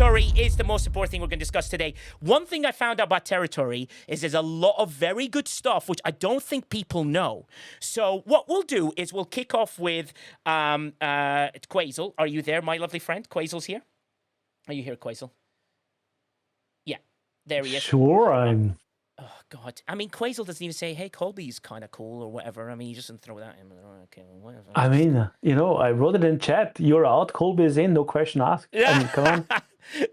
Territory is the most important thing we're going to discuss today. One thing I found out about Territory is there's a lot of very good stuff which I don't think people know. So what we'll do is we'll kick off with Quazel. Are you there, my lovely friend? Quazel's here. Are you here, Quazel? Yeah, there he is. Sure, I'm. Oh, God. I mean, Quazel doesn't even say, hey, Colby's kind of cool or whatever. I mean, he just doesn't throw that in. Okay, well, whatever. I mean, I wrote it in chat. You're out, Colby is in, no question asked. I mean, come on.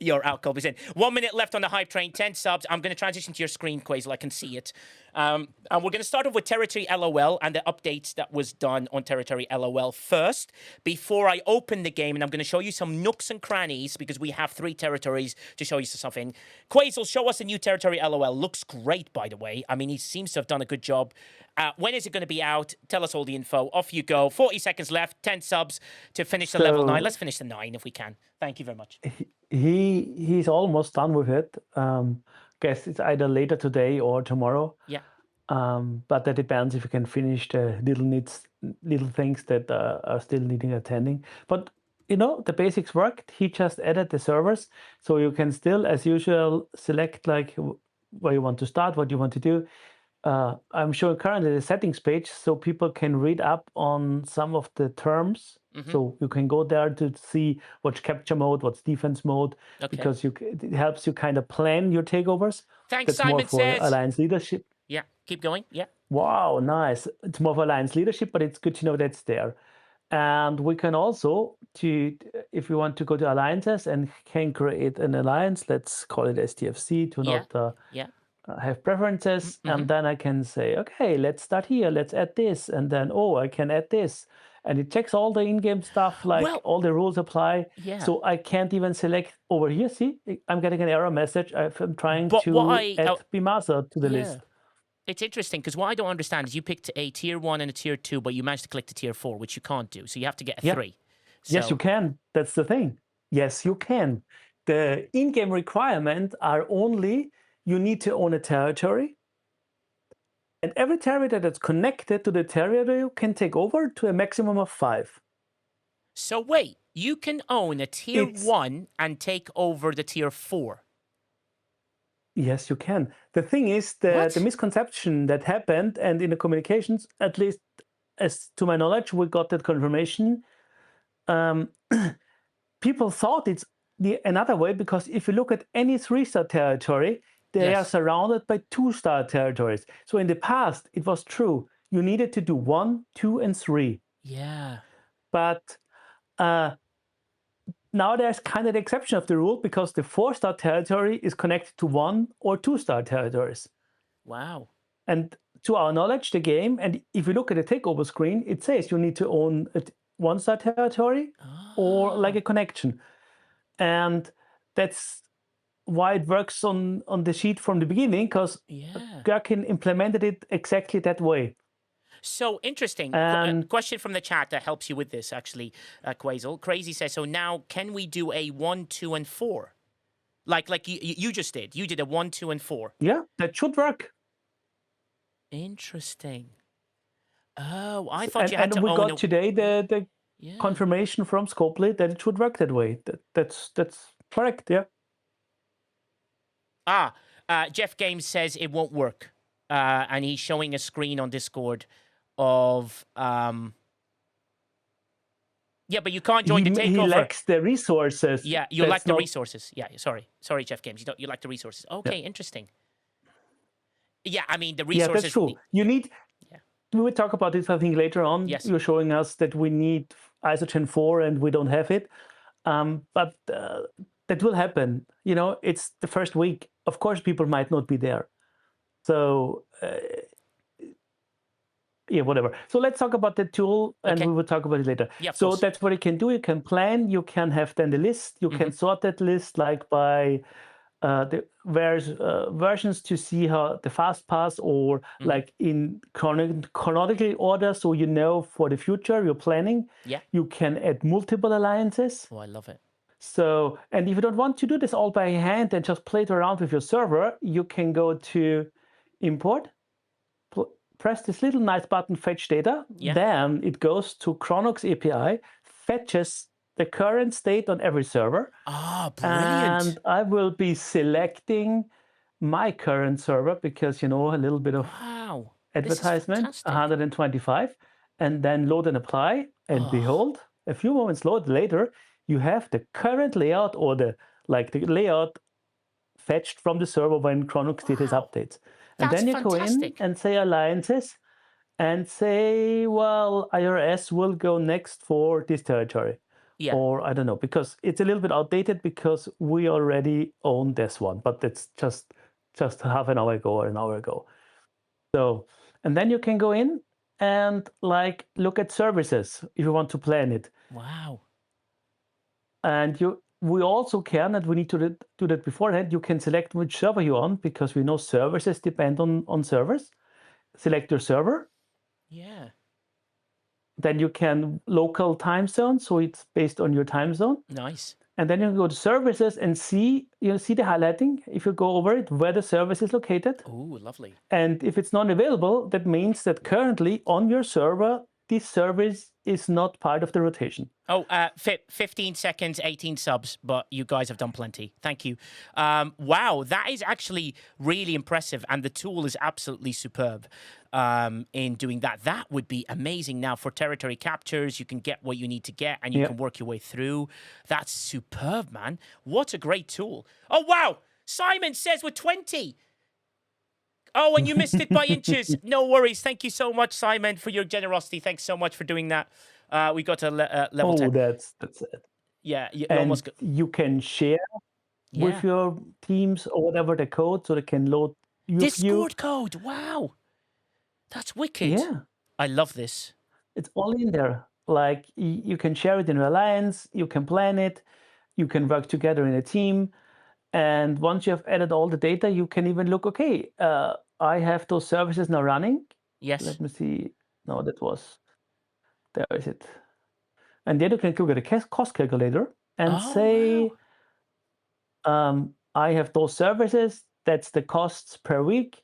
You're out, Colby's in. 1 minute left on the hype train, 10 subs. I'm going to transition to your screen, Quazel. I can see it. And we're going to start off with Territory LOL and the updates that was done on Territory LOL first, before I open the game. And I'm going to show you some nooks and crannies because we have 3 territories to show you stuff in. Quazel, show us a new Territory LOL. Looks great, by the way. I mean, he seems to have done a good job. When is it going to be out? Tell us all the info. Off you go. 40 seconds left. 10 subs to finish the level 9. Let's finish the 9 if we can. Thank you very much. He's almost done with it. Guess it's either later today or tomorrow. Yeah. But that depends if you can finish the little things that are still needing attending. But the basics worked. He just added the servers, so you can still, as usual, select like where you want to start, what you want to do. I'm showing currently the settings page so people can read up on some of the terms. Mm-hmm. So you can go there to see what's capture mode, what's defense mode, because it helps you kind of plan your takeovers. Thanks, That's Simon more for says. alliance leadership. Yeah, keep going. Yeah. Wow, nice. It's more for alliance leadership, but it's good to know that's there. And we can also, if we want to go to alliances and can create an alliance, let's call it STFC to not have preferences. Mm-hmm. And then I can say, okay, let's start here. Let's add this. And then, I can add this. And it checks all the in-game stuff, like all the rules apply. Yeah. So I can't even select over here. See, I'm getting an error message. I'm trying to add Bimasa to the list. It's interesting because what I don't understand is you picked a tier 1 and a tier 2, but you managed to click the tier 4, which you can't do. So you have to get a 3. So... Yes, you can. That's the thing. Yes, you can. The in-game requirements are only you need to own a territory. And every territory that's connected to the territory you can take over to a maximum of 5. So wait, you can own a tier 1 and take over the tier 4? Yes, you can. The thing is, the misconception that happened, and in the communications, at least as to my knowledge, we got that confirmation. People thought it's another way, because if you look at any 3-star territory, they are surrounded by 2-star territories. So in the past, it was true. You needed to do 1, 2, and 3. Yeah. But now there's kind of the exception of the rule, because the 4-star territory is connected to 1 or 2-star territories. Wow. And to our knowledge, the game, and if you look at the takeover screen, it says you need to own a 1-star territory or like a connection. And that's why it works on the sheet from the beginning, because Gherkin implemented it exactly that way. So interesting. Question from the chat that helps you with this, actually, Quazel. Crazy says, so now can we do a 1, 2, and 4? Like you just did. You did a 1, 2, and 4. Yeah, that should work. Interesting. Oh, I thought you had to own. And we got today the confirmation from Scopely that it should work that way. That's correct, yeah. Jeff Games says it won't work. And he's showing a screen on Discord of... but you can't join the takeover. He lacks the resources. Yeah, you lack the resources. Yeah, sorry, Jeff Games. You lack the resources. Okay, interesting. Yeah, I mean, the resources... Yeah, that's true. You need... We will talk about this, I think, later on. Yes. You're showing us that we need Isogen 4 and we don't have it. But that will happen. It's the first week. Of course, people might not be there. So, whatever. So let's talk about the tool, and we will talk about it later. Yeah, so that's what you can do. You can plan. You can have then the list. You can sort that list like by the various versions to see how the fast pass, or like in chronological order, so for the future you're planning. Yeah. You can add multiple alliances. Oh, I love it. So, and if you don't want to do this all by hand and just play it around with your server, you can go to import, press this little nice button, fetch data. Yeah. Then it goes to Chronox API, fetches the current state on every server. Ah, brilliant. And I will be selecting my current server because, a little bit of Wow. This is advertisement, fantastic. 125, and then load and apply. And Oh, behold, a few moments later, you have the current layout or the layout fetched from the server when Chronux did his wow. updates. And That's then you go in fantastic. and say alliances and say, well, IRS will go next for this territory. Yeah. Or I don't know, because it's a little bit outdated because we already own this one, but it's just half an hour ago or an hour ago. So, and then you can go in and look at services if you want to plan it. Wow. And we also can, and we need to do that beforehand, you can select which server you're on because we know services depend on servers. Select your server. Yeah. Then you can local time zone, so it's based on your time zone. Nice. And then you can go to services and see the highlighting, if you go over it, where the service is located. Ooh, lovely. And if it's not available, that means that currently on your server, this service is not part of the rotation. Oh, 15 seconds, 18 subs, but you guys have done plenty. Thank you. Wow, that is actually really impressive, and the tool is absolutely superb in doing that. That would be amazing. Now, for territory captures, you can get what you need to get, and you can work your way through. That's superb, man. What a great tool. Oh, wow. Simon says we're 20. Oh, and you missed it by inches. No worries. Thank you so much, Simon, for your generosity. Thanks so much for doing that. We got to level 10. That's it. Yeah, you And almost got... you can share with your teams or whatever the code so they can load your Discord view. code. Wow. That's wicked. Yeah. I love this. It's all in there. You can share it in your alliance, you can plan it, you can work together in a team. And once you have added all the data, you can even look, okay, I have those services now running. Yes. Let me see. No, there is it. And then you can look at the cost calculator and say, wow. I have those services. That's the costs per week.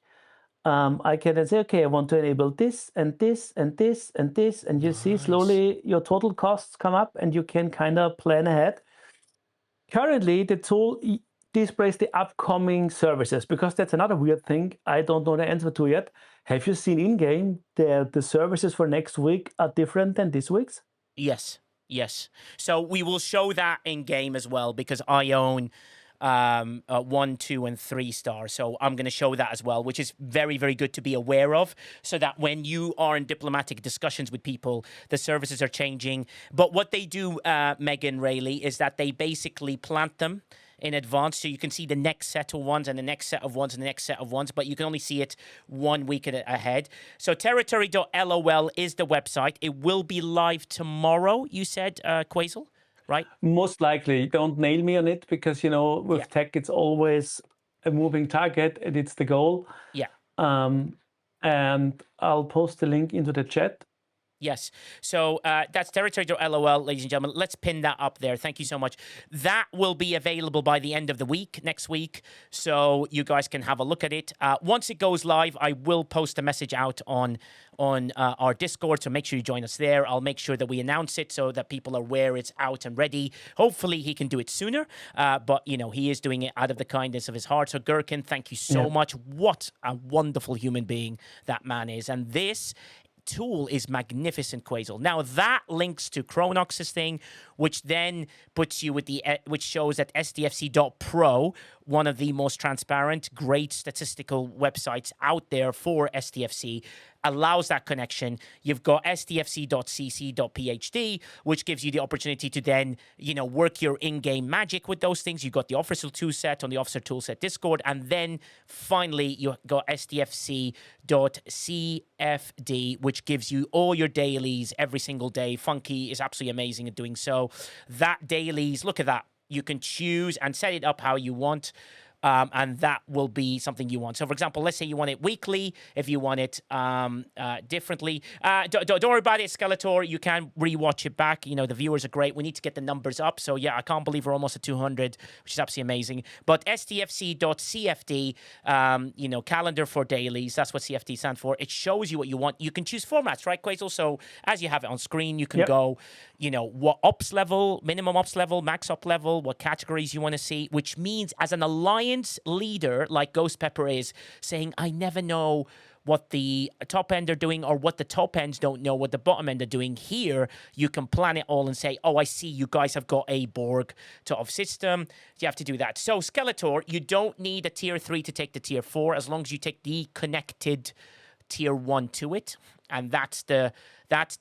I can then say, okay, I want to enable this and this and this and this. And you see slowly your total costs come up and you can kind of plan ahead. Currently, the tool displays the upcoming services because that's another weird thing I don't know the answer to yet. Have you seen in-game that the services for next week are different than this week's? Yes. Yes. So we will show that in game as well because I own 1, 2, and 3 star. So I'm going to show that as well, which is very, very good to be aware of so that when you are in diplomatic discussions with people, the services are changing. But what they do, Megan Rayleigh, is that they basically plant them in advance so you can see the next set of ones and the next set of ones and the next set of ones, but you can only see it 1 week ahead. So territory.lol is the website. It will be live tomorrow, you said, Quasel, right? Most likely. Don't nail me on it because, with tech, it's always a moving target and it's the goal. Yeah. And I'll post the link into the chat. Yes. So that's territory.lol, ladies and gentlemen. Let's pin that up there. Thank you so much. That will be available by the end of the week, next week. So you guys can have a look at it. Once it goes live, I will post a message out on our Discord. So make sure you join us there. I'll make sure that we announce it so that people are aware it's out and ready. Hopefully he can do it sooner. But, he is doing it out of the kindness of his heart. So Gherkin, thank you so much. What a wonderful human being that man is. And this tool is magnificent, Quasel. Now that links to Chronox's thing, which then puts you with which shows that STFC.pro, one of the most transparent, great statistical websites out there for STFC, allows that connection. You've got stfc.cc.phd, which gives you the opportunity to then, work your in-game magic with those things. You've got the officer toolset on the officer toolset Discord, and then finally you got stfc.cfd, which gives you all your dailies every single day. Funky is absolutely amazing at doing so. That dailies, look at that. You can choose and set it up how you want. and that will be something you want. So, for example, let's say you want it weekly. If you want it differently, don't worry about it, Skeletor. You can rewatch it back. You know, the viewers are great. We need to get the numbers up. So, yeah, I can't believe we're almost at 200, which is absolutely amazing. But STFC.CFD, you know, calendar for dailies. That's what CFD stands for. It shows you what you want. You can choose formats, right, Quasel? So, as you have it on screen, you can go, you know, what ops level, minimum ops level, max op level, what categories you want to see, which means as an alliance leader like Ghost Pepper is saying, I never know what the top end are doing or what the top ends don't know what the bottom end are doing. Here, you can plan it all and say, oh, I see you guys have got a Borg top system. You have to do that. So Skeletor, you don't need a tier 3 to take the tier 4 as long as you take the connected tier 1 to it. And that's the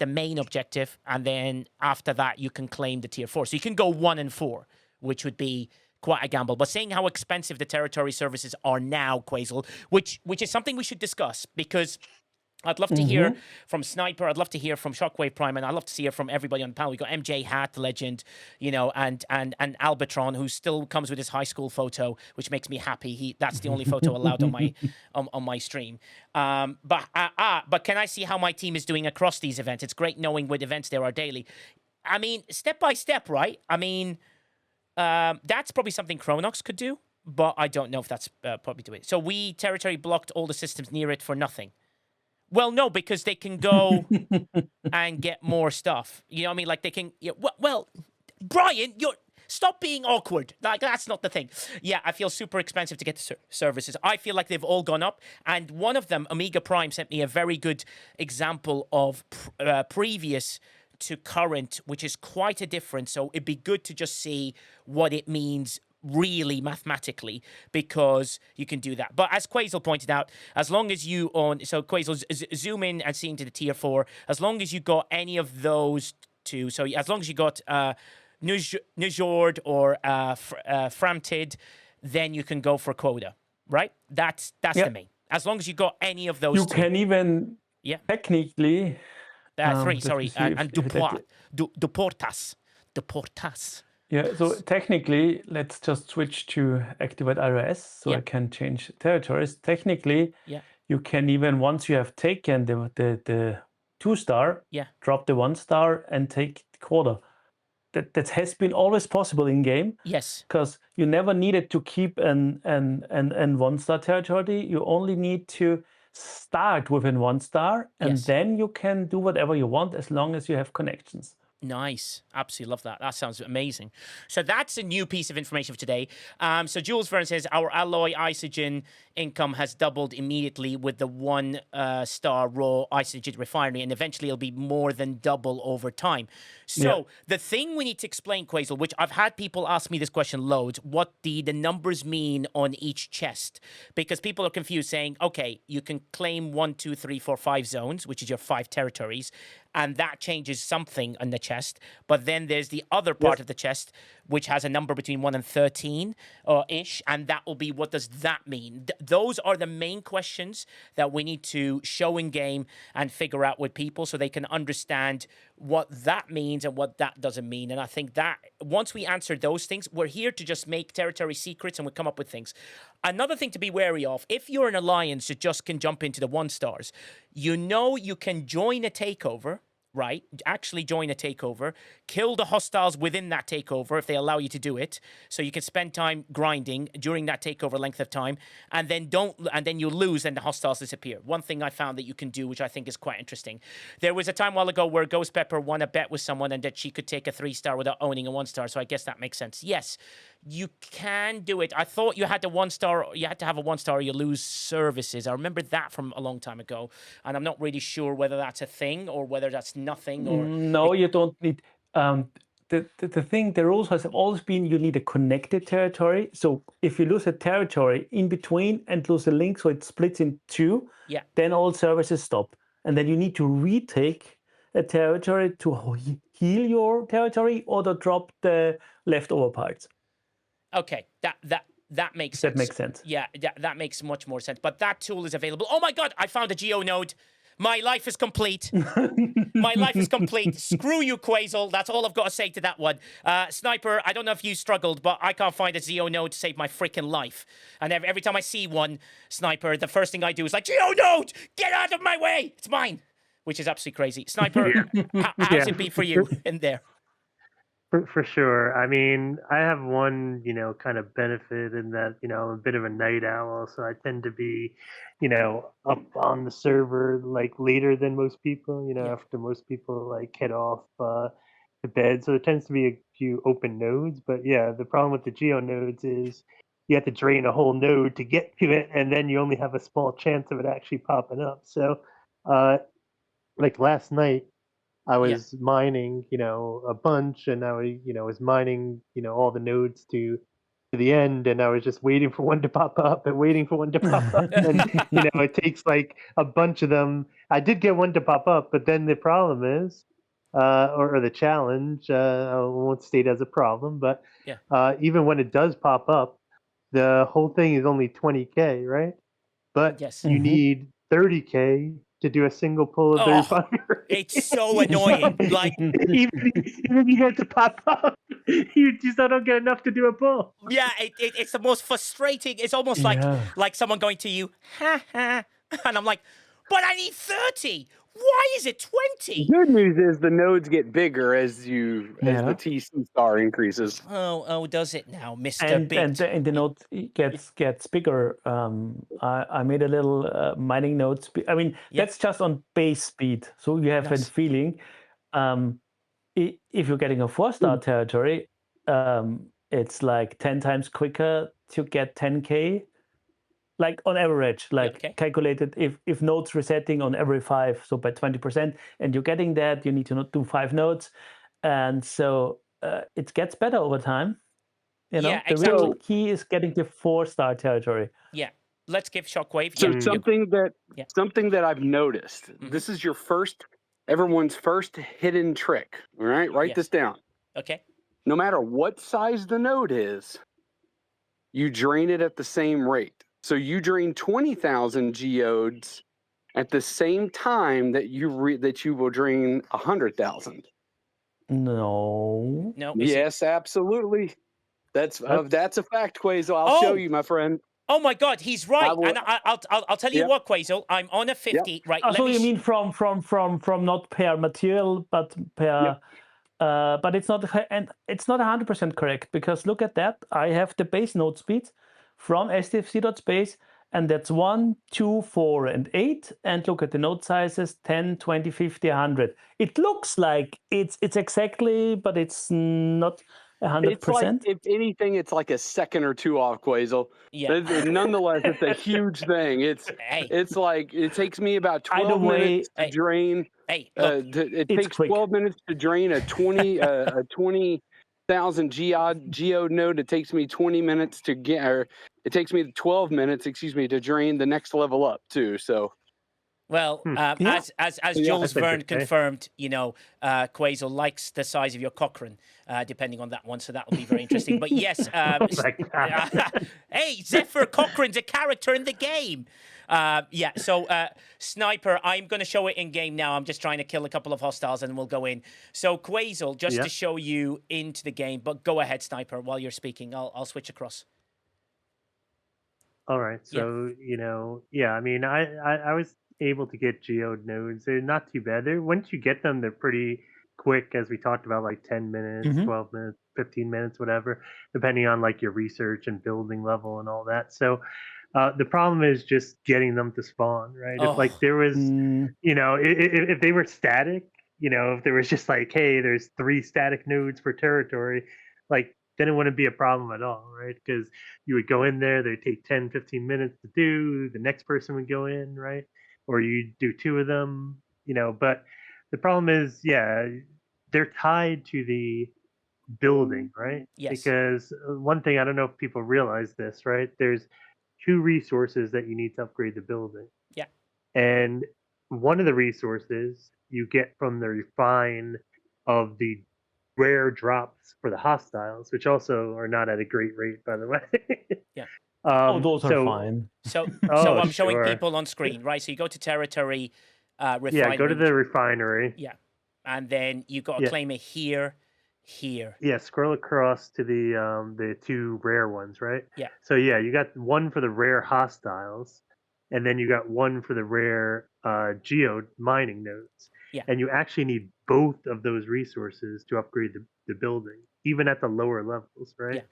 main objective. And then after that, you can claim the tier 4. So you can go 1 and 4, which would be quite a gamble. But saying how expensive the territory services are now, Quasel, which is something we should discuss, because I'd love to hear from Sniper. I'd love to hear from Shockwave Prime, and I'd love to hear from everybody on the panel. We got MJ Hat, legend, you know, and Albatron, who still comes with his high school photo, which makes me happy. That's the only photo allowed on my on my stream. But can I see how my team is doing across these events? It's great knowing what events there are daily. I mean, step by step, right? I mean, that's probably something Chronox could do, but I don't know if that's probably doing it. So Territory blocked all the systems near it for nothing. Well, no, because they can go and get more stuff. You know what I mean? Like they can. Yeah, well, Brian, stop being awkward. Like that's not the thing. Yeah, I feel super expensive to get the services. I feel like they've all gone up. And one of them, Omega Prime, sent me a very good example of previous to current, which is quite a difference. So it'd be good to just see what it means really mathematically, because you can do that. But as Quasel pointed out, as long as you so Quasel, zoom in and see into the tier 4, as long as you got any of those two, so as long as you got Nujord or Framtid, then you can go for quota, right? That's the main. As long as you got any of those two. Can even technically 3, sorry, and Duportas. Yeah, so technically, let's just switch to activate IRS so I can change territories. Technically, you can even, once you have taken the 2-star, drop the 1-star and take the quota. That has been always possible in game. Yes. Because you never needed to keep an 1-star territory. You only need to start with an 1-star, and then you can do whatever you want as long as you have connections. Nice. Absolutely love that. That sounds amazing. So that's a new piece of information for today. So Jules Verne says, our alloy isogen income has doubled immediately with the 1-star raw isogen refinery, and eventually it'll be more than double over time. So the thing we need to explain, Quasel, which I've had people ask me this question loads, what the numbers mean on each chest, because people are confused saying, okay, you can claim 1, 2, 3, 4, 5 zones, which is your 5 territories, and that changes something on the chest. But then there's the other part of the chest, which has a number between 1 and 13 ish, and that will be, what does that mean? Those are the main questions that we need to show in game and figure out with people so they can understand what that means and what that doesn't mean. And I think that once we answer those things, we're here to just make territory secrets and we come up with things. Another thing to be wary of, if you're an alliance that just can jump into the 1-stars, you know you can join a takeover, right? Actually join a takeover, kill the hostiles within that takeover if they allow you to do it. So you can spend time grinding during that takeover length of time, and then you lose and the hostiles disappear. One thing I found that you can do, which I think is quite interesting. There was a time a while ago where Ghost Pepper won a bet with someone and that she could take a 3-star without owning a 1-star. So I guess that makes sense. Yes, you can do it. I thought you had to 1-star, you had to have a 1-star or you lose services. I remember that from a long time ago, and I'm not really sure whether that's a thing or whether that's nothing. Or no, you don't need. The thing, the rules has always been you need a connected territory. So if you lose a territory in between and lose a link, so it splits in 2, then all services stop, and then you need to retake a territory to heal your territory or to drop the leftover parts. Okay, that makes sense. That makes sense. Yeah, that makes much more sense. But that tool is available. Oh my God, I found a geo node. My life is complete. My life is complete. Screw you, Quasel. That's all I've got to say to that one. Sniper, I don't know if you struggled, but I can't find a Geo node to save my freaking life. And every time I see one, Sniper, the first thing I do is like, Geo node, get out of my way. It's mine, which is absolutely crazy. Sniper, how's it be for you in there? For sure. I mean, I have one, kind of benefit in that, I'm a bit of a night owl, so I tend to be, up on the server like later than most people, Yeah. after most people like head off to bed. So there tends to be a few open nodes. But yeah, the problem with the geo nodes is you have to drain a whole node to get to it, and then you only have a small chance of it actually popping up. So like last night, I Yeah. was mining, a bunch, and was mining, all the nodes to the end, and I was just waiting for one to pop up and waiting for one to pop up, and it takes like a bunch of them. I did get one to pop up, but then the problem is, or the challenge, I won't state as a problem, but Yeah. even when it does pop up, the whole thing is only 20K, right? But Yes. you need 30K to do a single pull of the Oh, refinery. it's so annoying. Like, even if you get to pop up, you just don't get enough to do a pull. yeah, it's the most frustrating. It's almost Yeah. like someone going to you, ha ha, and I'm like, but I need 30. Why is it 20? Good news is the nodes get bigger as the Yeah. TC star increases. Oh, does it now, Mr. And Big? the node gets bigger. I made a little mining node. I mean, Yeah. that's just on base speed, so you have a Nice. feeling. If you're getting a 4-star territory, it's like 10 times quicker to get 10K, like on average, like okay. calculated if nodes resetting on every 5, so by 20%, and you're getting that, you need to not do 5 nodes, and so it gets better over time. Yeah, the exactly. real key is getting the 4-star territory. Yeah, let's give Shockwave. So yeah, something that I've noticed. Mhm. This is everyone's first hidden trick. All right, write Yes. this down. Okay. No matter what size the node is, you drain it at the same rate. So you drain 20,000 geodes at the same time that you will drain 100,000. No. No. Yes, absolutely. That's a fact, Quasel. I'll show you, my friend. Oh my God, he's right. will- And I'll tell you Yep. what, Quasel, I'm on a 50. Right. Oh, let so me you mean from not per material, but per. But it's not, and it's not 100% correct, because look at that. I have the base node speed from STFC.space, and that's 1, 2, 4, and 8. And look at the node sizes: 10, 20, 50, 100. It looks like it's exactly, but it's not 100%. It's like, if anything, it's like a second or two off, Quasel. Yeah. Nonetheless, it's a huge thing. Hey. It's like, it takes me about Either 12 way, minutes to drain. Hey, look. It it's takes quick. 12 minutes to drain a 20,000 geode node. It takes me 20 minutes to get, or it takes me 12 minutes, to drain the next level up too. So. Well, Yeah. as Yeah, Jules that's Verne interesting. confirmed, Quasel likes the size of your Cochrane, depending on that one. So that will be very interesting. But yes, hey, Zephyr Cochrane's a character in the game. So Sniper, I'm going to show it in game now. I'm just trying to kill a couple of hostiles and we'll go in. So Quasel, just to show you into the game, but go ahead, Sniper, while you're speaking. I'll switch across. All right. So, I mean, I was able to get geode nodes. They're not too bad. Once you get them, they're pretty quick, as we talked about, like 10 minutes, 12 minutes, 15 minutes, whatever, depending on like your research and building level and all that. So the problem is just getting them to spawn, right? If like there was, if they were static, if there was just like, hey, there's 3 static nodes per territory, like then it wouldn't be a problem at all, right? Because you would go in there, they'd take 10, 15 minutes to do, the next person would go in, right? Or you do 2 of them, but the problem is, they're tied to the building, right? Yes. Because one thing, I don't know if people realize this, right? There's 2 resources that you need to upgrade the building. Yeah. And one of the resources you get from the refine of the rare drops for the hostiles, which also are not at a great rate, by the way. Yeah. Those are fine. So Oh, I'm showing sure. people on screen, right? So you go to Territory, refinery. Yeah, go to the refinery. Yeah. And then you got to claim it here. Yeah, scroll across to the two rare ones, right? Yeah. So yeah, you got one for the rare hostiles, and then you got one for the rare geode mining nodes. Yeah. And you actually need both of those resources to upgrade the building, even at the lower levels, right?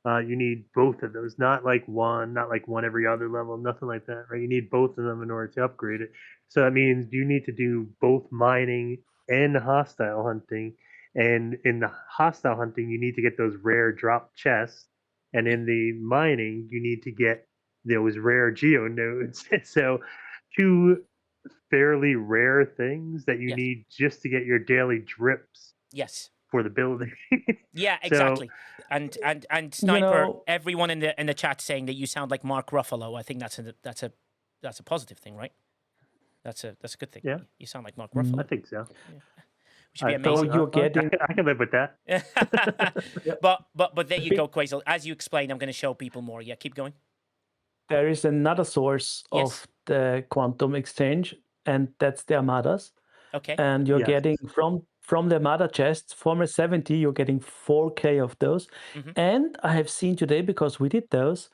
You need both of those, not like one every other level, nothing like that, right? You need both of them in order to upgrade it. So that means you need to do both mining and hostile hunting. And in the hostile hunting, you need to get those rare drop chests. And in the mining, you need to get those rare geo nodes. So two fairly rare things that you need just to get your daily drips Yes. for the building. Yeah, So- exactly. And Sniper, everyone in the chat saying that you sound like Mark Ruffalo. I think that's a positive thing, right? That's a good thing. Yeah. You sound like Mark Ruffalo. I think so. Which would be amazing. I can live with that. But there you go, Quasel. As you explain, I'm going to show people more. Yeah, keep going. There is another source of the quantum exchange, and that's the Armadas. Okay. And you're getting from the Armada chests, former 70, you're getting 4K of those. And I have seen today, because we did those,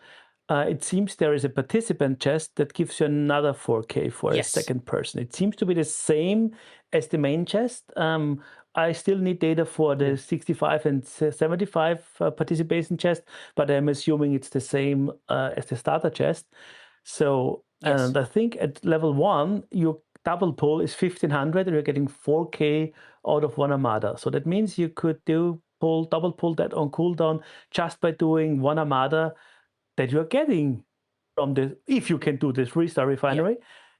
it seems there is a participant chest that gives you another 4K for a second person. It seems to be the same as the main chest. I still need data for the 65 and 75 participation chest, but I'm assuming it's the same as the starter chest. So, and I think at level 1, your double pull is 1500 and you're getting 4K out of one Armada. So that means you could double pull that on cooldown just by doing one Armada that you're getting from if you can do this restart refinery.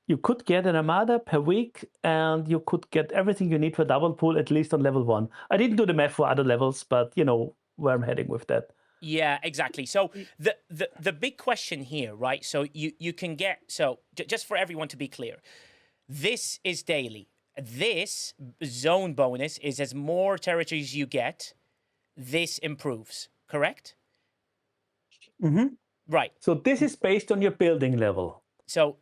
You could get an Armada per week and you could get everything you need for double pull, at least on level 1. I didn't do the math for other levels, but you know where I'm heading with that. Yeah, exactly. So the big question here, right? So you can get, so just for everyone to be clear, this is daily. This zone bonus is as more territories you get, this improves, correct? Right. So this is based on your building level.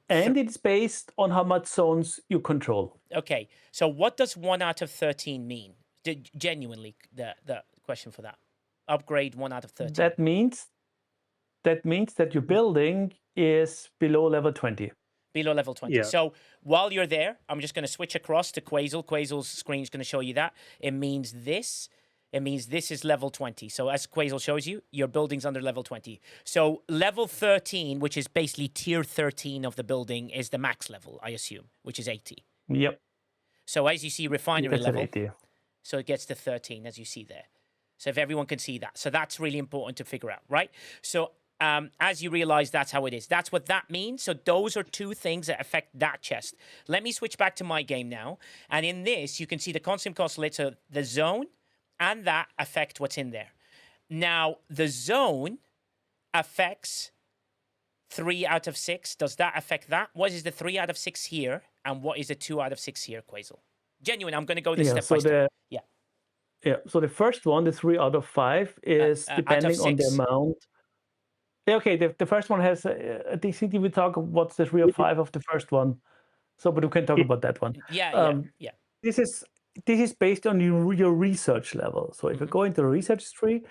And it's based on how much zones you control. Okay. So what does 1 out of 13 mean? Genuinely, the question for that. Upgrade 1 out of 13. That means that your building is below level 20. Below level 20. Yeah. So while you're there, I'm just going to switch across to Quasel. Quasel's screen is going to show you that. It means this. It means this is level 20. So as Quasel shows you, your building's under level 20. So level 13, which is basically tier 13 of the building, is the max level, I assume, which is 80. Yep. So as you see, refinery level, 80. so it gets to 13, as you see there. So if everyone can see that. So that's really important to figure out, right? So as you realize, that's how it is. That's what that means. So those are two things that affect that chest. Let me switch back to my game now. And in this, you can see the constant cost lit, so the zone and that affect what's in there. Now, the zone affects 3 out of 6. Does that affect that? What is the 3 out of 6 here? And what is the 2 out of 6 here, Quasel? Genuine, I'm going to go this step by step. Yeah, so the first one, the 3 out of 5, is depending on the amount. Yeah, okay, the first one has, I think we talk what's the 3 or 5 of the first one. So, but we can talk about that one. Yeah. This is based on your research level. So if you go into the research tree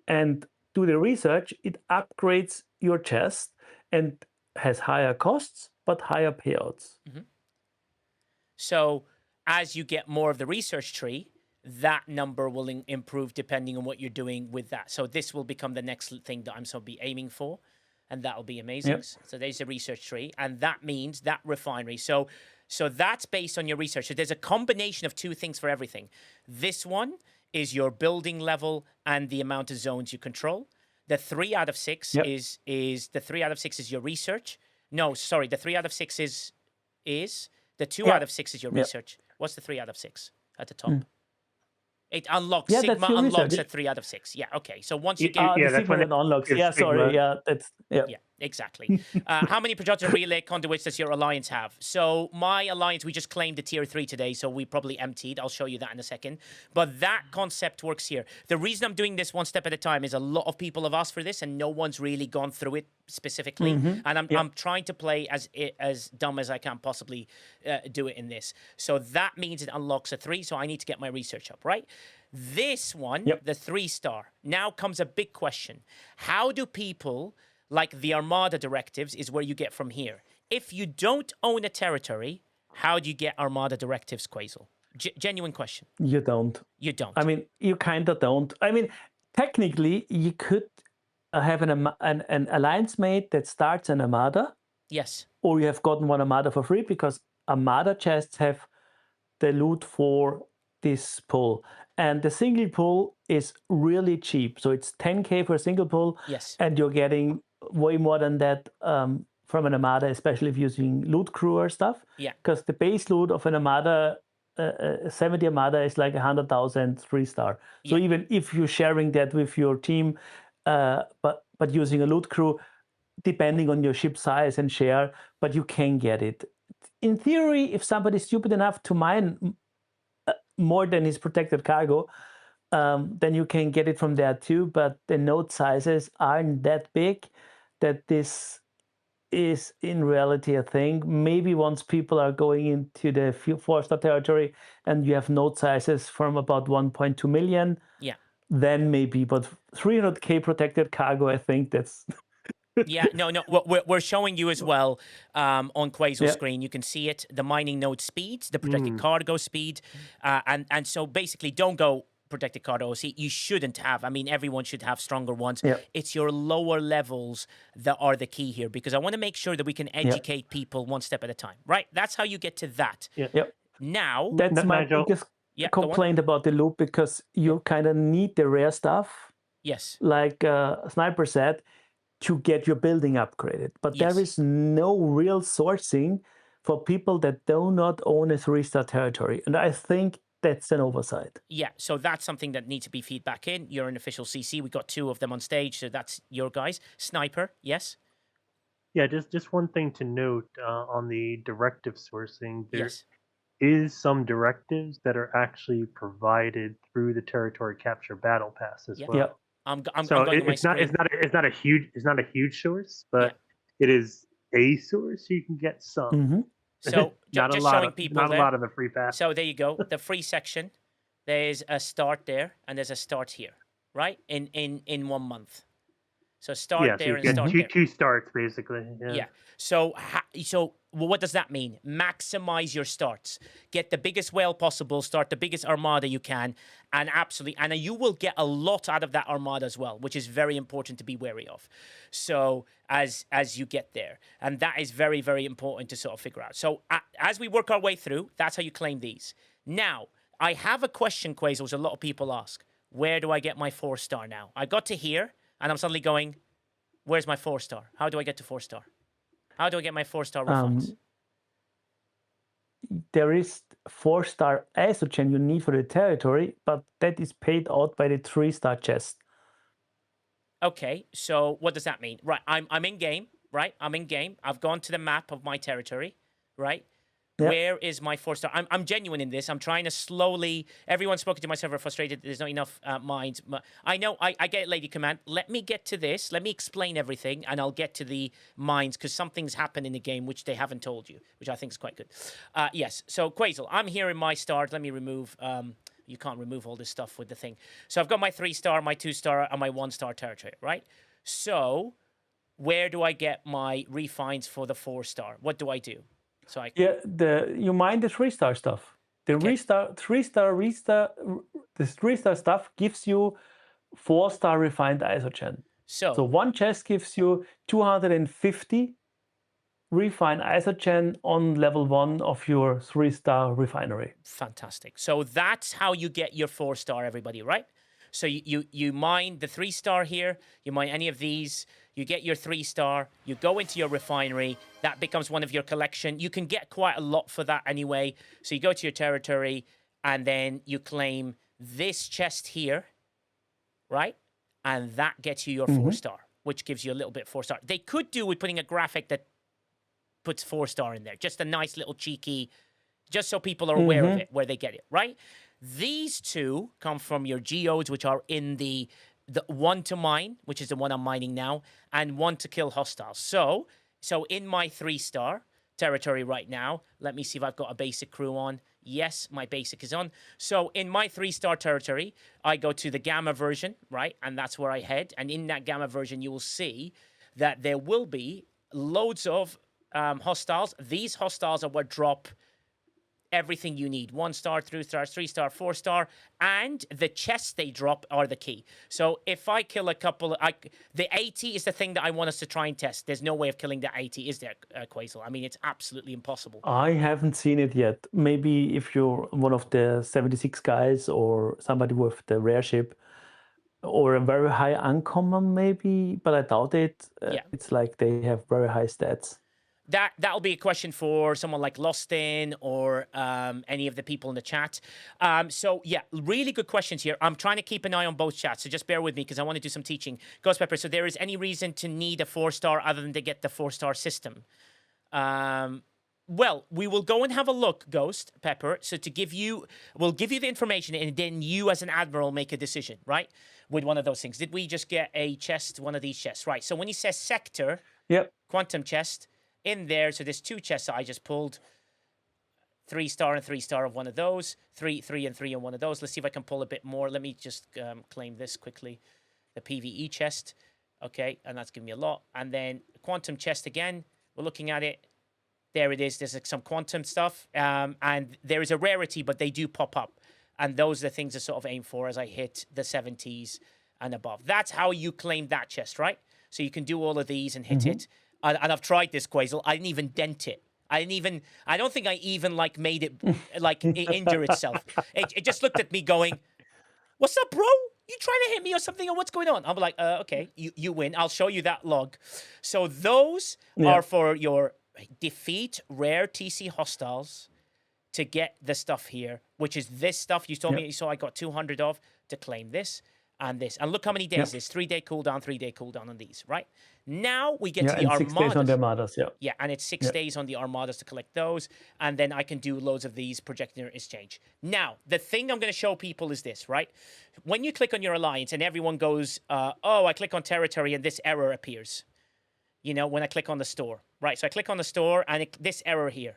and do the research, it upgrades your chest and has higher costs, but higher payouts. So as you get more of the research tree, that number will improve depending on what you're doing with that. So this will become the next thing that I'm be aiming for, and that'll be amazing. Yep. So there's a research tree, and that means that refinery. So that's based on your research. So there's a combination of two things for everything. This one is your building level and the amount of zones you control. The 3 out of 6 is the 3 out of 6 is your research. No, sorry, the 3 out of 6 is the 2 out of 6 is your research. What's the 3 out of 6 at the top? It unlocks Sigma unlocks at 3 out of 6. Yeah, okay. So once you get Sigma unlocks. Yeah, sorry. Yeah, that's Exactly. How many projector relay conduits does your alliance have? So my alliance, we just claimed the tier 3 today, so we probably emptied. I'll show you that in a second. But that concept works here. The reason I'm doing this one step at a time is a lot of people have asked for this, and no one's really gone through it specifically. And I'm trying to play as dumb as I can possibly do it in this. So that means it unlocks a 3, so I need to get my research up, right? This one, the 3-star, now comes a big question. How do people... like the Armada directives is where you get from here. If you don't own a territory, how do you get Armada directives, Quasel? Genuine question. You don't. You don't. I mean, you kind of don't. I mean, technically, you could have an alliance mate that starts an Armada. Yes. Or you have gotten one Armada for free because Armada chests have the loot for this pull. And the single pull is really cheap. So it's 10K for a single pull. Yes. And you're getting way more than that from an Armada, especially if using loot crew or stuff. Yeah. Because the base loot of an Armada, 70 Armada is like 100,000 3-star. So even if you're sharing that with your team, but using a loot crew, depending on your ship size and share, but you can get it. In theory, if somebody's stupid enough to mine more than his protected cargo, then you can get it from there too. But the node sizes aren't that big that this is in reality a thing. Maybe once people are going into the 4-star territory and you have node sizes from about 1.2 million, then maybe. But 300K protected cargo, I think that's... No. We're showing you as well on Quasel's screen. You can see it, the mining node speeds, the protected cargo speed. And so basically don't go protected cargo OC. You shouldn't have. I mean, everyone should have stronger ones. It's your lower levels that are the key here, because I want to make sure that we can educate people one step at a time, right? That's how you get to that. Now, that's my biggest complaint about the loop, because you kind of need the rare stuff. Yes. Like Sniper said, to get your building upgraded. But there is no real sourcing for people that do not own a 3-star territory. And I think that's an oversight. Yeah, so that's something that needs to be feedback in. You're an official CC. We got 2 of them on stage, so that's your guys. Sniper, yes? Yeah, just one thing to note on the directive sourcing. There is some directives that are actually provided through the territory capture battle pass as well. Yeah. I'm so going it's not a huge source, but it is a source. You can get some. So just showing people not a lot of the free pass. So there you go. The free section. There's a start there, and there's a start here, right? In 1 month. So start there and start there. 2 starts basically. Yeah. So what does that mean? Maximize your starts. Get the biggest whale possible. Start the biggest armada you can, and you will get a lot out of that armada as well, which is very important to be wary of. So as you get there, and that is very, very important to sort of figure out. So as we work our way through, that's how you claim these. Now I have a question, Quasel, which a lot of people ask. Where do I get my 4-star now? I got to here, and I'm suddenly going, where's my 4-star? How do I get to 4-star? How do I get my 4-star refines? There is 4-star isogen you need for the territory, but that is paid out by the 3-star chest. Okay, so what does that mean? Right, I'm in game, right? I'm in game. I've gone to the map of my territory, right? Yep. Where is my 4-star? I'm genuine in this. I'm trying to slowly... Everyone's spoken to my server frustrated. There's not enough mines. I know, I get it, Lady Command. Let me get to this. Let me explain everything, and I'll get to the mines, because something's happened in the game which they haven't told you, which I think is quite good. Yes, so Quasel, I'm here in my start. Let me remove... you can't remove all this stuff with the thing. So I've got my 3-star, my 2-star, and my 1-star territory, right? So where do I get my refines for the 4-star? What do I do? So you mine the 3-star stuff. The 3-star stuff gives you 4-star refined isogen. So one chest gives you 250 refined isogen on level 1 of your 3-star refinery. Fantastic. So that's how you get your 4-star, everybody, right? So you mine the 3-star here, you mine any of these, you get your 3-star, you go into your refinery, that becomes one of your collection. You can get quite a lot for that anyway. So you go to your territory, and then you claim this chest here, right? And that gets you your 4-star. which gives you a little bit 4-star. They could do with putting a graphic that puts 4-star in there. Just a nice little cheeky, just so people are aware of it, where they get it, right? These two come from your geodes, which are in the one to mine, which is the one I'm mining now, and one to kill hostiles. So in my 3-star territory right now, let me see if I've got a basic crew on. Yes, my basic is on. So in my 3-star territory, I go to the gamma version, right? And that's where I head. And in that gamma version, you will see that there will be loads of hostiles. These hostiles are what drop everything you need. 1-star, 2-star, 3-star, 4-star, and the chests they drop are the key. So if I kill a couple, the 80 is the thing that I want us to try and test. There's no way of killing the 80, is there, Quasel? I mean, it's absolutely impossible. I haven't seen it yet. Maybe if you're one of the 76 guys or somebody with the rare ship or a very high uncommon, maybe, but I doubt it. It's like they have very high stats. That'll be a question for someone like Lostin or any of the people in the chat. So yeah, really good questions here. I'm trying to keep an eye on both chats, so just bear with me because I want to do some teaching. Ghost Pepper, so there is any reason to need a 4-star other than to get the 4-star system? Well, we will go and have a look, Ghost Pepper. So we'll give you the information, and then you as an admiral make a decision, right? With one of those things. Did we just get a chest, one of these chests? Right, so when he says sector, quantum chest, in there, so there's 2 chests I just pulled. 3-star and 3-star of one of those. 3 and 3 on one of those. Let's see if I can pull a bit more. Let me just claim this quickly. The PvE chest. Okay, and that's giving me a lot. And then quantum chest again. We're looking at it. There it is. There's like some quantum stuff. And there is a rarity, but they do pop up. And those are the things I sort of aim for as I hit the 70s and above. That's how you claim that chest, right? So you can do all of these and hit it. And I've tried this, Quasel. I didn't even dent it. I don't think I even like made it like injure itself. It just looked at me going, "What's up, bro? You trying to hit me or something? Or what's going on?" I'm like, "Okay, you win. I'll show you that log." So those are for your defeat rare TC hostiles to get the stuff here, which is this stuff you told me. So I got 200 of to claim this. And this. And look how many days this. 3-day cooldown, 3-day cooldown on these, right? Now we get to the armadas. 6 days on the armadas, Yeah, and it's 6 days on the armadas to collect those. And then I can do loads of these projector exchange. Now, the thing I'm going to show people is this, right? When you click on your alliance and everyone goes, I click on territory and this error appears. You know, when I click on the store, right? So I click on the store and this error here,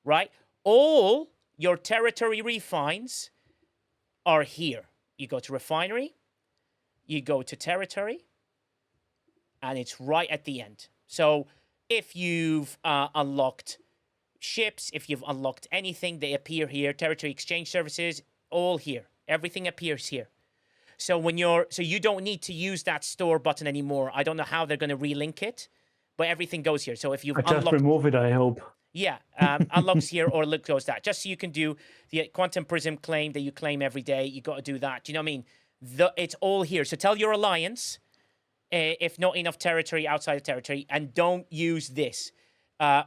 right? All your territory refines are here. You go to refinery. You go to territory, and it's right at the end. So if you've unlocked ships, if you've unlocked anything, they appear here. Territory exchange services, all here. Everything appears here. So you don't need to use that store button anymore. I don't know how they're going to relink it, but everything goes here. So if you've just remove it, I hope. Yeah, unlocks here or goes that. Just so you can do the quantum prism claim that you claim every day. You got to do that. Do you know what I mean? It's all here. So tell your alliance if not enough territory outside of territory, and don't use this,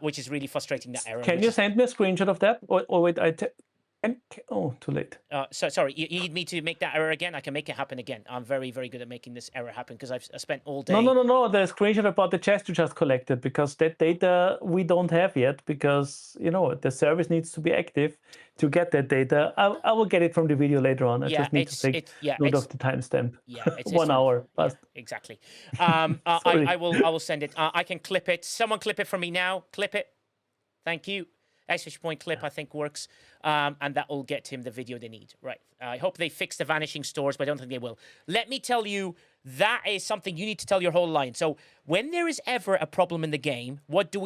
which is really frustrating, that error. Can you send me a screenshot of that? Or wait, too late. Sorry, you need me to make that error again? I can make it happen again. I'm very, very good at making this error happen because I've spent all day. No. The screenshot about the chest you just collected, because that data we don't have yet, because the service needs to be active to get that data. I will get it from the video later on. I just need to take note of the timestamp. Yeah, it's 1 hour. Yeah, exactly. I will send it. I can clip it. Someone clip it for me now. Clip it. Thank you. Exclamation point clip, I think, works. And that will get him the video they need. Right. I hope they fix the vanishing stores, but I don't think they will. Let me tell you, that is something you need to tell your whole line. So when there is ever a problem in the game, what do?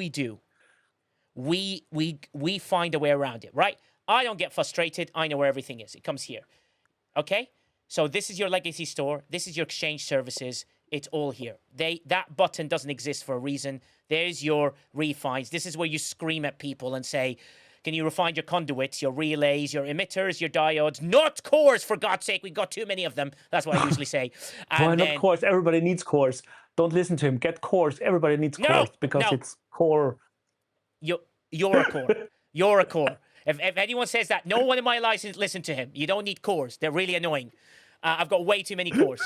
We find a way around it, right? I don't get frustrated. I know where everything is. It comes here. Okay? So this is your legacy store. This is your exchange services. It's all here. That button doesn't exist for a reason. There's your refines. This is where you scream at people and say, can you refine your conduits, your relays, your emitters, your diodes, not cores, for God's sake. We've got too many of them. That's what I usually say. Why not cores? Everybody needs cores. Don't listen to him. Get cores. Everybody needs cores because it's core. You're a core. You're a core. If anyone says that, no one in my license listen to him. You don't need cores. They're really annoying. I've got way too many cores.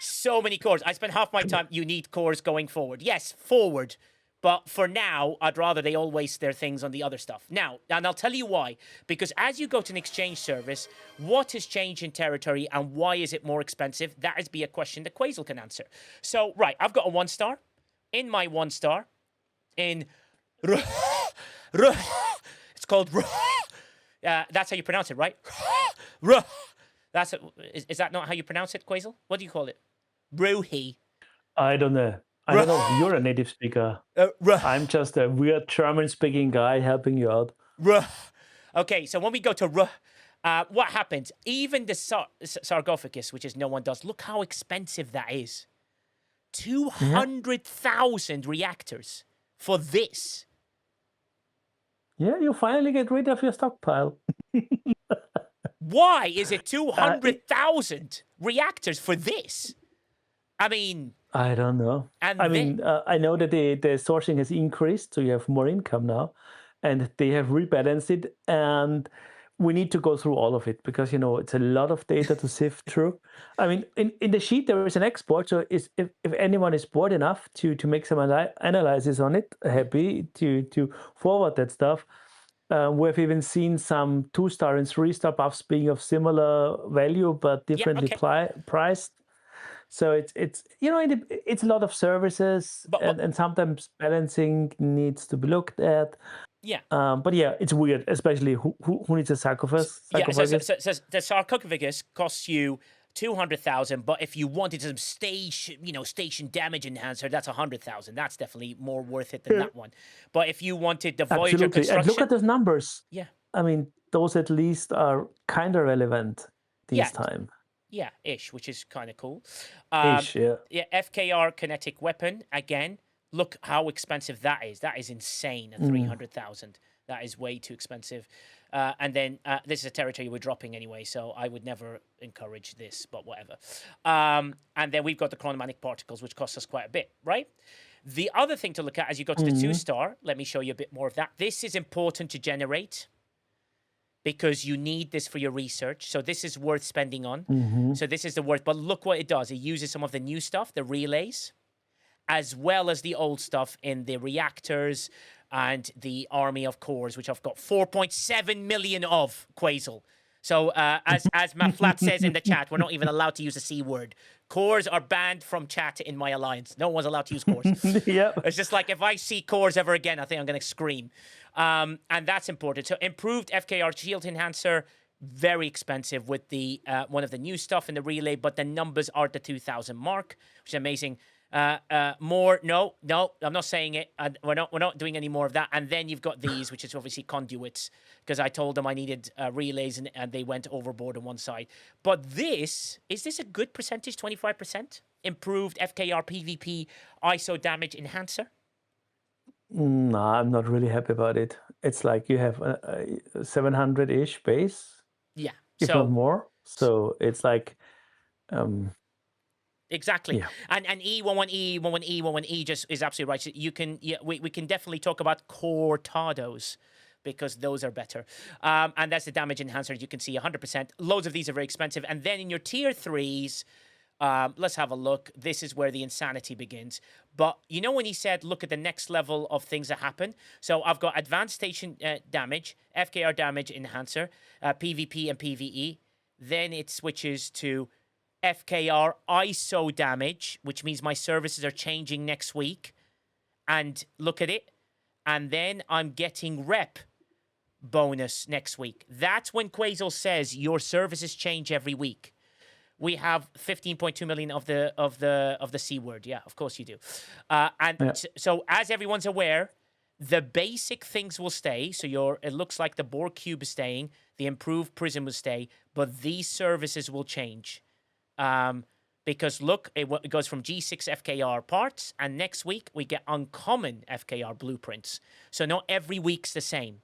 So many cores. I spend half my time. You need cores going forward. Yes, forward. But for now, I'd rather they all waste their things on the other stuff. Now, and I'll tell you why. Because as you go to an exchange service, what has changed in territory and why is it more expensive? That is be a question that Quasel can answer. So, right, I've got a 1-star. In my 1-star, in it's called that's how you pronounce it, right? Is that not how you pronounce it, Quasel? What do you call it? Ruhi. I don't know. I don't know. You're a native speaker. I'm just a weird German-speaking guy helping you out. Okay, so when we go to what happens? Even the sarcophagus, which is no one does, look how expensive that is. 200,000 reactors for this. Yeah, you finally get rid of your stockpile. Why is it 200,000 reactors for this? I mean... I don't know. I know that the sourcing has increased, so you have more income now, and they have rebalanced it, and we need to go through all of it because, it's a lot of data to sift through. I mean, in the sheet, there is an export, so if anyone is bored enough to make some analysis on it, happy to forward that stuff. We've even seen some 2-star and 3-star buffs being of similar value, but differently priced. So it's it's a lot of services, and sometimes balancing needs to be looked at. Yeah. But yeah, it's weird, especially who needs a sarcophagus. Yeah. So the sarcophagus costs you 200,000, but if you wanted some station damage enhancer, that's 100,000. That's definitely more worth it than that one. But if you wanted the Voyager construction, and look at those numbers. Yeah. I mean, those at least are kind of relevant this time. Yeah, ish, which is kind of cool. Ish, yeah. Yeah, FKR kinetic weapon, again, look how expensive that is. That is insane at 300,000. That is way too expensive. And then this is a territory we're dropping anyway, so I would never encourage this, but whatever. And then we've got the chronomagnetic particles, which cost us quite a bit, right? The other thing to look at as you go to the 2-star, let me show you a bit more of that. This is important to generate, because you need this for your research. So this is worth spending on. So this is the worth. But look what it does. It uses some of the new stuff, the relays, as well as the old stuff in the reactors and the army of cores, which I've got 4.7 million of, Quasel. So as Matt Flat says in the chat, we're not even allowed to use the C word. Cores are banned from chat in my alliance. No one's allowed to use cores. It's just like, if I see cores ever again, I think I'm going to scream. And that's important. So improved FKR shield enhancer, very expensive with the one of the new stuff in the relay, but the numbers are at the 2,000 mark, which is amazing. More, no, I'm not saying it. We're not doing any more of that. And then you've got these, which is obviously conduits, because I told them I needed relays, and they went overboard on one side. But is this a good percentage? 25% improved FKR PvP ISO damage enhancer. No, I'm not really happy about it. It's like you have a 700-ish base, if not more. So it's like. Exactly. Yeah. And E11E, E11E, E11E just is absolutely right. So you can, we can definitely talk about Cortados, because those are better. And that's the damage enhancer. You can see 100%. Loads of these are very expensive. And then in your tier 3s, let's have a look. This is where the insanity begins. But when he said, look at the next level of things that happen. So I've got advanced station damage, FKR damage enhancer, PvP and PvE. Then it switches to FKR ISO damage, which means my services are changing next week. And look at it. And then I'm getting rep bonus next week. That's when Quasel says your services change every week. We have 15.2 million of the C word. Yeah, of course you do. So as everyone's aware, the basic things will stay. So it looks like the Borg cube is staying, the improved prism will stay, but these services will change. Because look, it goes from G6 FKR parts, and next week we get uncommon FKR blueprints. So not every week's the same.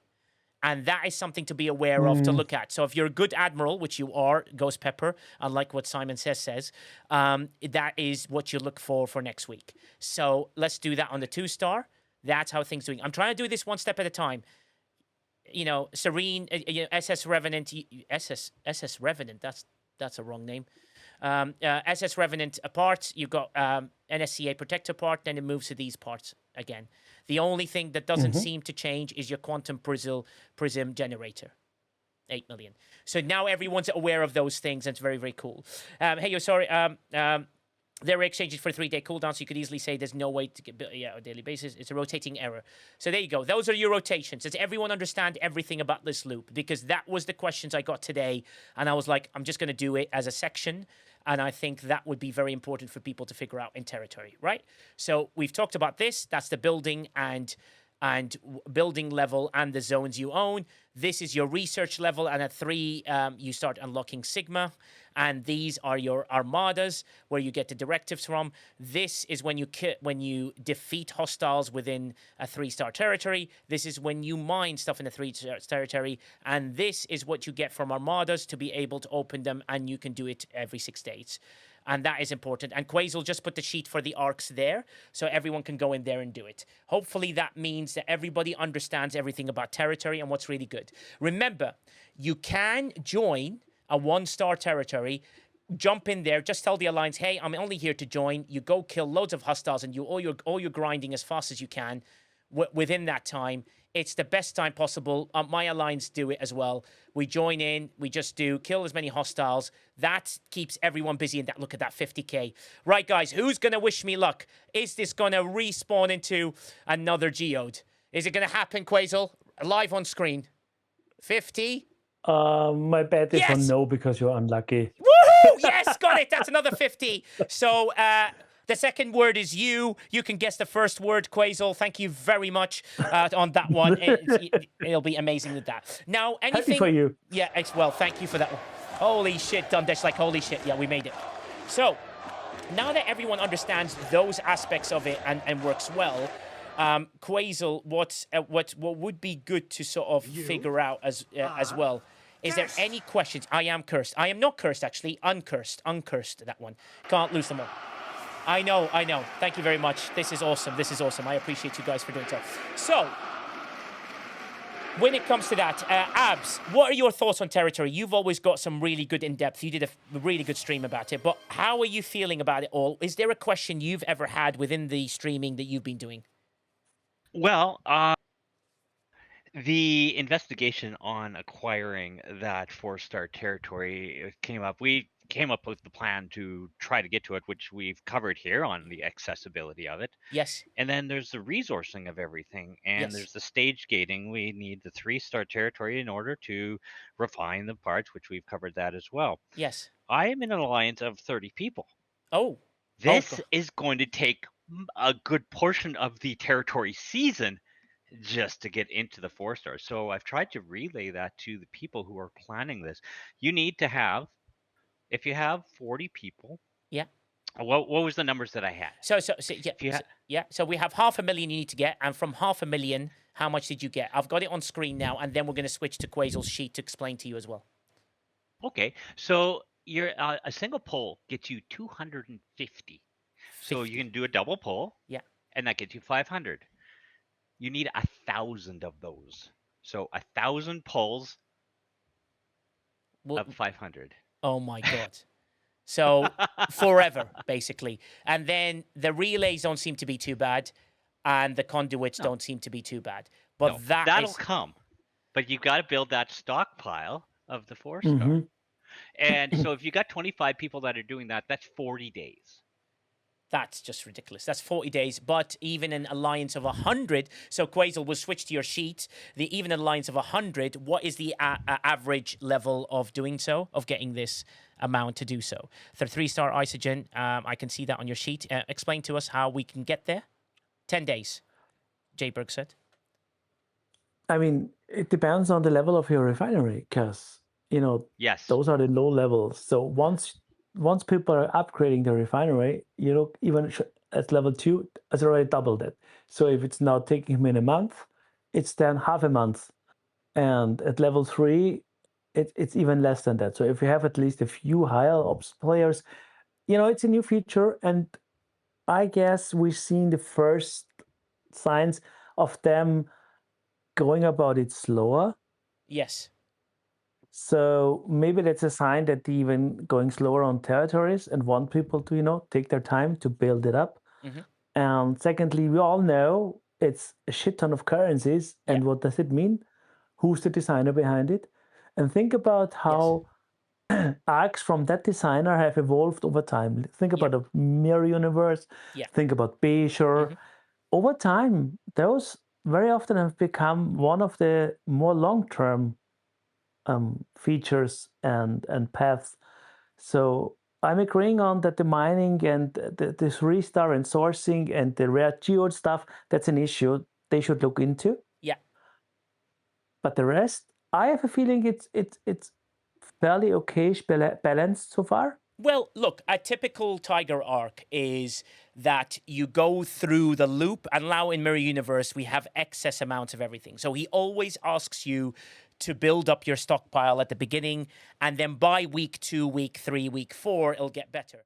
And that is something to be aware of, to look at. So if you're a good admiral, which you are, Ghost Pepper, unlike what Simon says, that is what you look for next week. So let's do that on the 2-star. That's how things are doing. I'm trying to do this one step at a time. Serene, SS Revenant, SS Revenant, that's a wrong name. SS Revenant parts, you've got NSCA Protector part, then it moves to these parts again. The only thing that doesn't seem to change is your Quantum Prism generator. 8 million. So now everyone's aware of those things, and it's very, very cool. Hey, yo, sorry. There are exchanges for 3-day cooldown, so you could easily say there's no way to get on a daily basis. It's a rotating error. So there you go. Those are your rotations. Does everyone understand everything about this loop? Because that was the questions I got today, and I was like, I'm just going to do it as a section, and I think that would be very important for people to figure out in Territory, right? So we've talked about this. That's the building and building level and the zones you own. This is your research level, and at 3 you start unlocking Sigma, and these are your armadas where you get the directives from. This is when you defeat hostiles within a 3-star territory. This is when you mine stuff in a 3-star territory, and this is what you get from armadas to be able to open them, and you can do it every 6 days. And that is important. And Quasel just put the sheet for the arcs there, so everyone can go in there and do it. Hopefully that means that everybody understands everything about Territory and what's really good. Remember, you can join a 1-star territory, jump in there, just tell the Alliance, hey, I'm only here to join. You go kill loads of hostiles, and you all your grinding as fast as you can within that time. It's the best time possible. My Alliance do it as well. We join in. We just do kill as many hostiles. That keeps everyone busy. And look at that 50k. Right, guys, who's going to wish me luck? Is this going to respawn into another geode? Is it going to happen, Quasel? Live on screen. 50? My bet is Yes! on no, because you're unlucky. Woohoo! Yes, got it. That's another 50. So, the second word is you. You can guess the first word, Quasel. Thank you very much on that one. It'll be amazing with that. Now, anything... Happy for you. Yeah, well, thank you for that one. Holy shit, Dundesh, like, holy shit. Yeah, we made it. So, now that everyone understands those aspects of it and works well, Quasel, what would be good to sort of figure out as well? Is there any questions? I am cursed. I am not cursed, actually. Uncursed. Uncursed, that one. Can't lose them all. I know. Thank you very much. This is awesome. I appreciate you guys for doing so. So, when it comes to that, Abs, what are your thoughts on Territory? You've always got some really good in-depth. You did a really good stream about it. But how are you feeling about it all? Is there a question you've ever had within the streaming that you've been doing? Well, the investigation on acquiring that 4-star territory came up. We came up with the plan to try to get to it, which we've covered here on the accessibility of it. Yes. And then there's the resourcing of everything, and there's the stage gating. We need the 3-star territory in order to refine the parts, which we've covered that as well. Yes. I am in an alliance of 30 people. Oh. This is going to take a good portion of the territory season just to get into the 4-star. So I've tried to relay that to the people who are planning this. You need to have, if you have 40 people. Yeah. What was the numbers that I had? So we have 500,000 you need to get, and from 500,000, how much did you get? I've got it on screen now, and then we're going to switch to Quasel's sheet to explain to you as well. Okay, so a single pull gets you 250. So you can do a double pull. Yeah. And that gets you 500. You need 1,000 of those. So 1,000 pulls of 500. Oh my God. So forever, basically. And then the relays don't seem to be too bad, and the conduits don't seem to be too bad. But that'll come. But you've got to build that stockpile of the 4-star. And so if you got 25 people that are doing that, that's 40 days. That's just ridiculous. That's 40 days. But even an alliance of 100, so Quasel will switch to your sheet. Even an alliance of 100, what is the average level of doing so, of getting this amount to do so? The 3-star Isogen, I can see that on your sheet. Explain to us how we can get there. 10 days, Jay Berg said. I mean, it depends on the level of your refinery, because, those are the low levels. So once people are upgrading the refinery, even at level 2, it's already doubled it. So if it's now taking him in a month, it's then half a month. And at level 3, it's even less than that. So if you have at least a few higher ops players, it's a new feature. And I guess we've seen the first signs of them going about it slower. Yes. So maybe that's a sign that they're even going slower on territories and want people to, take their time to build it up. Mm-hmm. And secondly, we all know it's a shit ton of currencies. And what does it mean? Who's the designer behind it? And think about how arcs from that designer have evolved over time. Think about the Mirror Universe. Yeah. Think about Bayshore. Mm-hmm. Over time, those very often have become one of the more long-term features and paths. So I'm agreeing on that the mining and this restart and sourcing and the rare geode stuff, that's an issue they should look into. Yeah. But the rest, I have a feeling it's fairly okay-ish balanced so far. Well, look, a typical Tiger arc is that you go through the loop, and now in Mirror Universe, we have excess amounts of everything. So he always asks you to build up your stockpile at the beginning, and then by week 2, week 3, week 4, it'll get better.